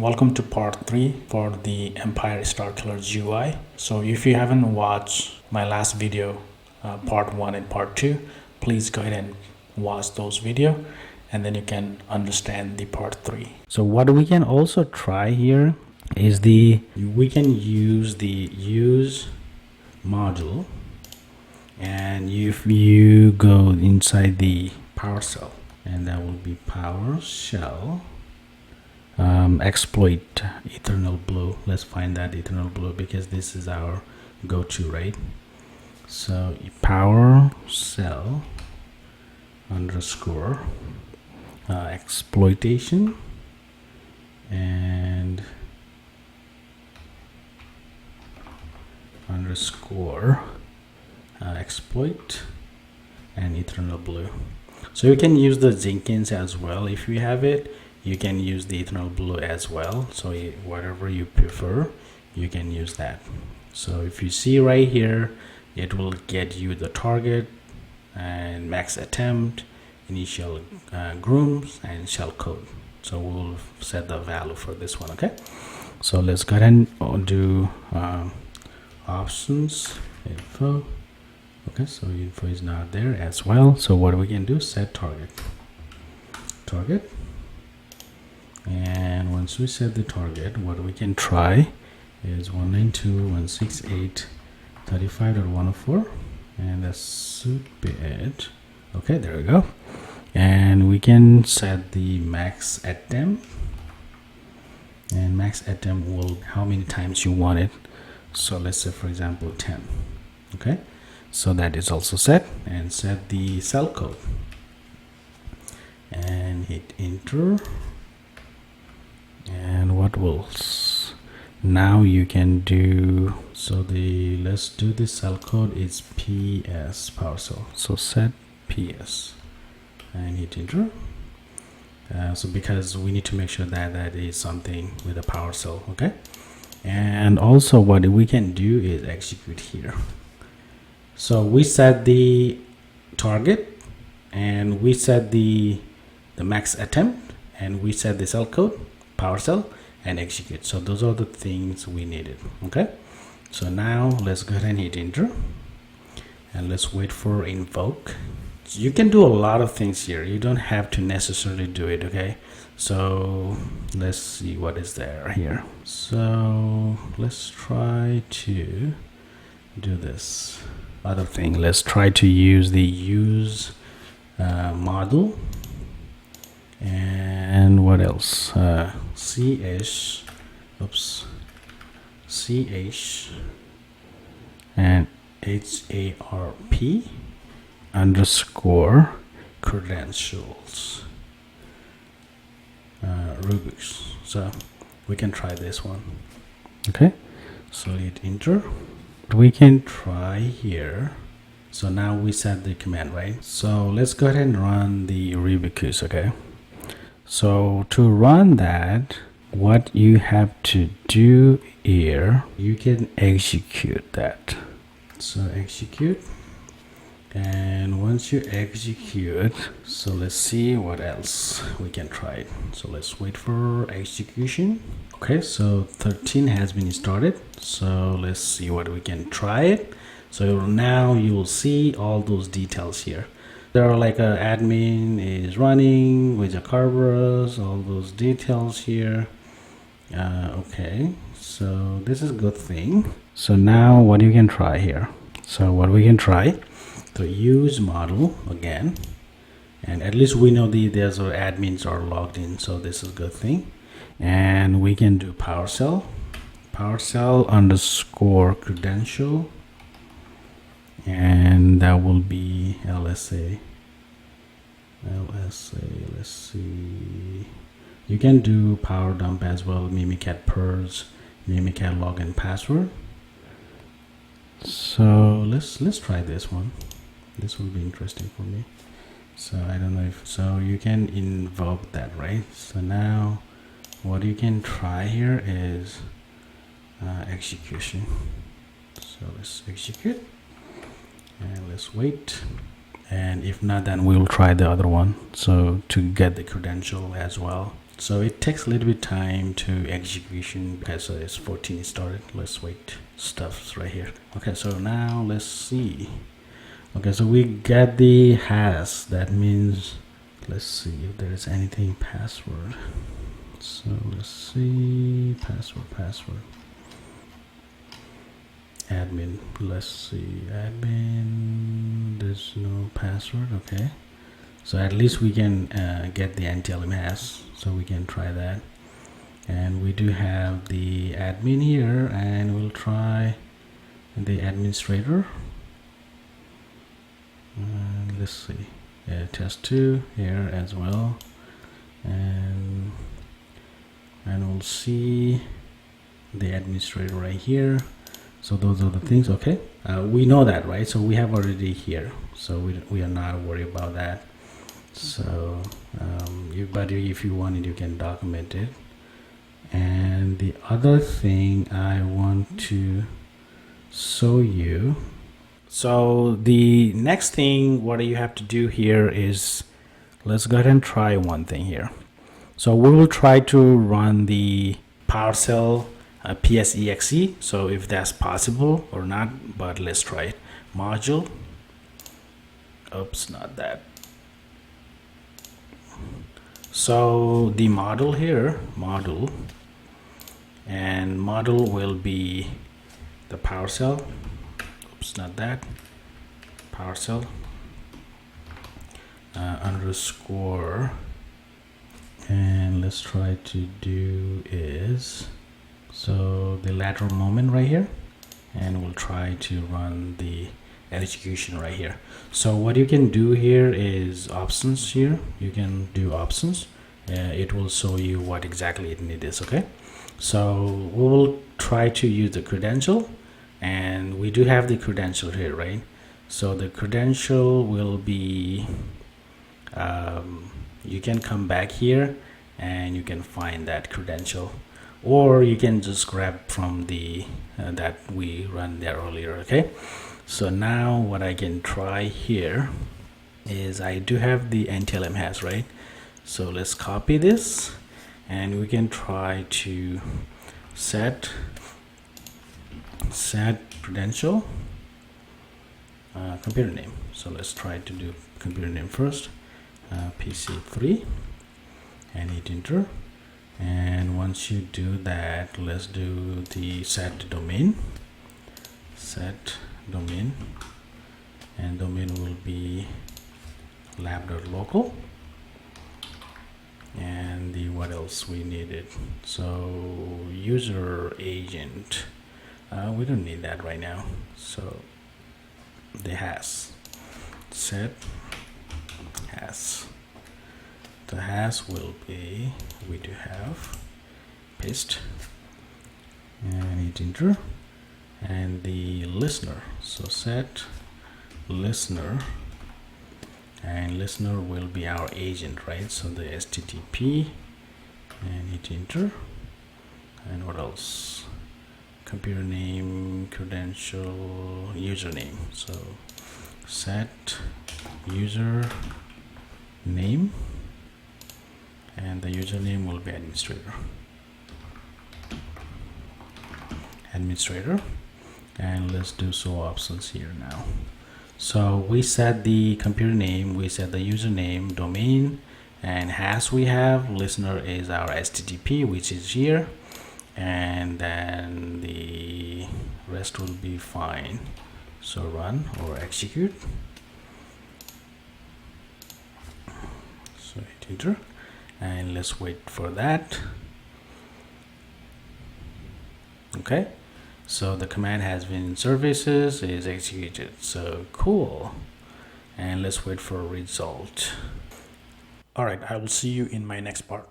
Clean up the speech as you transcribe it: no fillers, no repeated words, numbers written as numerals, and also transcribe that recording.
Welcome to part 3 for the Empire Starkiller GUI. So if you haven't watched my last video, part 1 and part 2, please go ahead and watch those videos and then you can understand the part 3. So what we can also try here is we can use the use module, and if you go inside the PowerShell, and that will be PowerShell exploit eternal blue. Let's find that eternal blue because this is our go-to, right? So PowerShell underscore exploitation and underscore exploit and eternal blue. So you can use the Jenkins as well. If you have it, you can use the eternal blue as well. So whatever you prefer, you can use that. So if you see right here, it will get you the target and max attempt, initial grooms, and shell code. So we'll set the value for this one. Okay, so let's go ahead and do options info. Okay, so info is not there as well. So what we can do, set target, and once we set the target, what we can try is 192.168.35.104, and that should be it. Okay, there we go. And we can set the max attempt, and max attempt will how many times you want it. So let's say for example 10. Okay, so that is also set, and set the cell code and hit enter. And what will now you can do, so let's do the cell code is PS PowerShell, so set PS and hit enter. So because we need to make sure that that is something with a PowerShell. Okay, and also what we can do is execute here. So we set the target, and we set the max attempt, and we set the cell code, PowerShell, and execute. So those are the things we needed. Okay, so now let's go ahead and hit enter, and let's wait for invoke. You can do a lot of things here, you don't have to necessarily do it. Okay, so let's see what is there here. So let's try to do this other thing. Let's try to use the use model, and what else, ch and harp underscore credentials rubrics. So we can try this one. Okay, so hit enter. We can try here. So now we set the command, right? So let's go ahead and run the rubrics. Okay, so to run that, what you have to do here, you can execute that. So execute, and once you execute, so let's see what else we can try. So let's wait for execution. Okay, so 13 has been started. So let's see what we can try it. So now you will see all those details here. There are like a admin is running with a Kerberos, all those details here. Okay, so this is a good thing. So now what you can try here. So what we can try, the use model again, and at least we know there's our admins are logged in, so this is a good thing. And we can do PowerShell underscore credential, and that will be LSA. Let's see, you can do power dump as well, mimicat purge, mimicat login password. So let's try this one. This will be interesting for me. So I don't know if, so you can invoke that, right? So now what you can try here is execution. So let's execute, and let's wait. And if not, then we'll try the other one, so to get the credential as well. So it takes a little bit time to execution because it's 14 started. Let's wait. Stuff's right here. Okay, so now let's see. Okay, so we get the has. That means let's see if there is anything password. So let's see password. Admin. Let's see admin. There's no password. Okay. So at least we can get the NTLMS, so we can try that. And we do have the admin here, and we'll try the administrator. And let's see, test 2 here as well, and we'll see the administrator right here. So those are the things. Okay, we know that, right? So we have already here, so we are not worried about that. So but if you want it, you can document it. And the other thing I want to show you, so the next thing what you have to do here is, let's go ahead and try one thing here. So we will try to run the PowerShell PSEXE, so if that's possible or not, but let's try it. Module, oops, not that. So the model here, model, and model will be the PowerShell, oops, not that, PowerShell underscore, and let's try to do is, so the lateral moment right here, and we'll try to run the execution right here. So what you can do here is options here. You can do options. It will show you what exactly it needs. Okay, so we will try to use the credential, and we do have the credential here, right? So the credential will be you can come back here and you can find that credential, or you can just grab from the that we run there earlier. Okay, so now what I can try here is I do have the NTLMS, right? So let's copy this, and we can try to set credential computer name. So let's try to do computer name first, PC3, and hit enter. And once you do that, let's do the set domain, and domain will be lab.local. And the what else we needed, so user agent, we don't need that right now. So the has, set has, the has will be, we do have, paste, and hit enter. And the listener, so set listener, and listener will be our agent, right? So the HTTP, and hit enter. And what else? Computer name, credential, username. So set user name, and the username will be administrator. And let's do show options here now. So we set the computer name, we set the username, domain, and hash we have. Listener is our HTTP, which is here, and then the rest will be fine. So run or execute. So hit enter, and let's wait for that. Okay. So the command has been services is executed. So cool. And let's wait for a result. All right, I will see you in my next part.